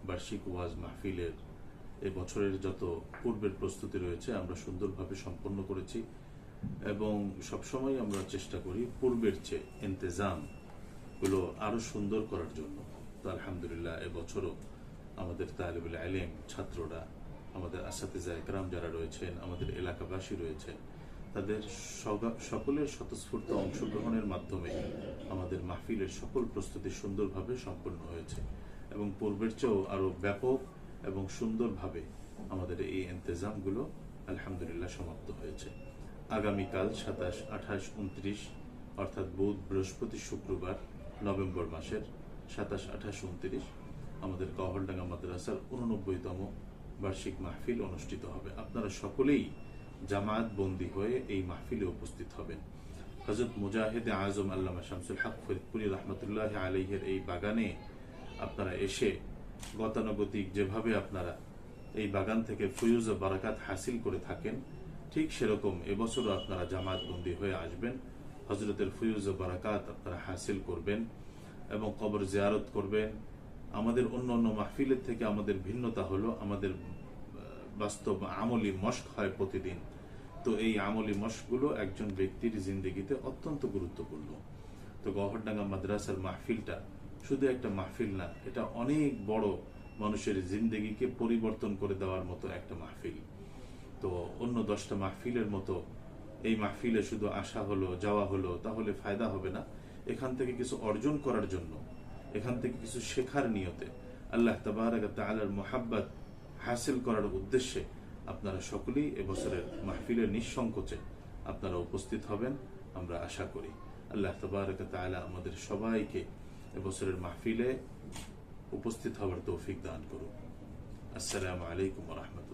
বার্ষিক ওয়াজ মাহফিলের এবছরের যত পূর্বের প্রস্তুতি রয়েছে আমরা সুন্দরভাবে সম্পন্ন করেছি এবং সবসময় আমরা চেষ্টা করি পূর্বের চেয়ে ইন্তেজাম গুলো আরো সুন্দর করার জন্য। তো আলহামদুলিল্লাহ এবছরও আমাদের তালিবুল ইলম ছাত্ররা, আমাদের আসাতিজা ইকরাম যারা রয়েছেন, আমাদের এলাকাবাসী রয়েছেন, তাদের সকলের স্বতঃস্ফূর্ত অংশগ্রহণের মাধ্যমে আমাদের মাহফিলের সকল প্রস্তুতি সুন্দরভাবে সম্পন্ন হয়েছে এবং পূর্বের চেয়েও আরো ব্যাপক এবং সুন্দরভাবে আমাদের এই ইন্তেজামগুলো আলহামদুলিল্লাহ সমাপ্ত হয়েছে। আগামীকাল 27, 28, 29 অর্থাৎ বুধ, বৃহস্পতি, শুক্রবার নভেম্বর মাসের 27, 28, 29 আমাদের কহলডাঙ্গা মাদ্রাসার 89তম বার্ষিক মাহফিল অনুষ্ঠিত হবে। আপনারা সকলেই জামায়াত বন্দী হয়ে এই মাহফিলে উপস্থিত হবেন। হযরত মুজাহিদে আজম আল্লামা শামসুল হক ফরিদপুরি রহমতুল্লাহ আলাইহির এই বাগানে আপনারা এসে গতানুগতিক যেভাবে আপনারা এই বাগান থেকে ফয়ুজ ও বারাকাত হাসিল করে থাকেন, ঠিক সেরকম এবছরও আপনারা জামায়াত বন্দী হয়ে আসবেন, হযরতের ফয়ুজ ও বারাকাত আপনারা হাসিল করবেন এবং কবর জিয়ারত করবেন। আমাদের অন্য অন্য মাহফিলের থেকে আমাদের ভিন্নতা হলো আমাদের বাস্তব আমলি মশক হয় প্রতিদিন। তো এই আমলি মশকগুলো একজন ব্যক্তির জিন্দেগিতে অত্যন্ত গুরুত্বপূর্ণ। তো গহরডাঙ্গা মাদ্রাসার মাহফিলটা শুধু একটা মাহফিল না, এটা অনেক বড় মানুষের জিন্দেগিকে পরিবর্তন করে দেওয়ার মতো একটা মাহফিল। তো অন্য 10টা মাহফিলের মতো এই মাহফিলে শুধু আসা হলো, যাওয়া হলো, তাহলে ফায়দা হবে না। এখান থেকে কিছু অর্জন করার জন্য, এখান থেকে কিছু শেখার নিয়তে, আল্লাহ তাবারক ওয়া তাআলার মুহাব্বত হাসিল করার উদ্দেশ্যে আপনারা সকলেই এবছরের মাহফিলে নিঃসংকোচে আপনারা উপস্থিত হবেন আমরা আশা করি। আল্লাহ তাবারক ওয়া তাআলা আমাদের সবাইকে এবছরের মাহফিলে উপস্থিত হওয়ার তৌফিক দান করুন। আসসালামু আলাইকুম ওয়া রাহমাতুল্লাহ।